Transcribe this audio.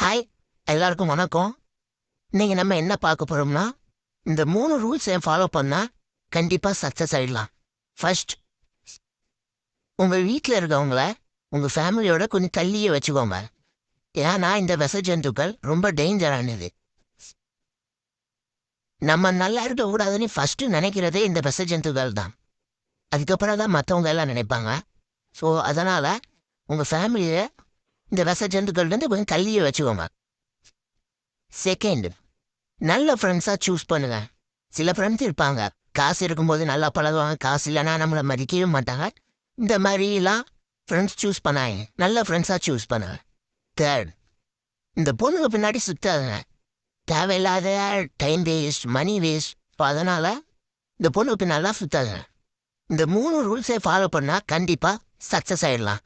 Hi, எல்லாருக்கும் வணக்கம். இன்னைக்கு நம்ம என்ன பார்க்க போறோம்னா, இந்த 3 ரூல்ஸையும் ஃபாலோ பண்ணா கண்டிப்பா சக்சஸ் ஆயிடலாம். ஃபர்ஸ்ட், உங்க வீட்ல இருக்கவங்கள உங்க ஃபேமிலியோட கொஞ்சம் தள்ளியே வச்சுக்கோங்க. ஏன்னா இந்த விஷ ஜந்துக்கள் ரொம்ப டேஞ்சரானது. நம்ம நல்லா இருக்கக்கூடாதுன்னு ஃபர்ஸ்ட் நினைக்கிறதே இந்த விஷ ஜந்துக்கள் தான். அதுக்கப்புறம் தான் மற்றவங்க எல்லாம் நினைப்பாங்க. ஸோ அதனால உங்க ஃபேமிலியை இந்த விஷ ஜந்துக்கள்லேருந்து கொஞ்சம் தள்ளியே வச்சுக்கோங்க. செகண்ட், நல்ல ஃப்ரெண்ட்ஸாக சூஸ் பண்ணுங்க. சில ஃப்ரெண்ட்ஸ் இருப்பாங்க, காசு இருக்கும்போது நல்லா பழகுவாங்க, காசு இல்லைன்னா நம்மளை மதிக்கவே மாட்டாங்க. இந்த மாதிரிலாம் ஃப்ரெண்ட்ஸ் சூஸ் பண்ணாங்க, நல்ல ஃப்ரெண்ட்ஸாக சூஸ் பண்ணுங்க. தேர்ட், இந்த பொண்ணுங்க பின்னாடி சுத்தாதுங்க. தேவையில்லாத time waste, money waste. So அதனால் இந்த பொண்ணுங்க பின்னாலாம் சுத்தாதுங்க. இந்த 3 ரூல்ஸை ஃபாலோ பண்ணால் கண்டிப்பாக சக்ஸஸ் ஆயிடலாம்.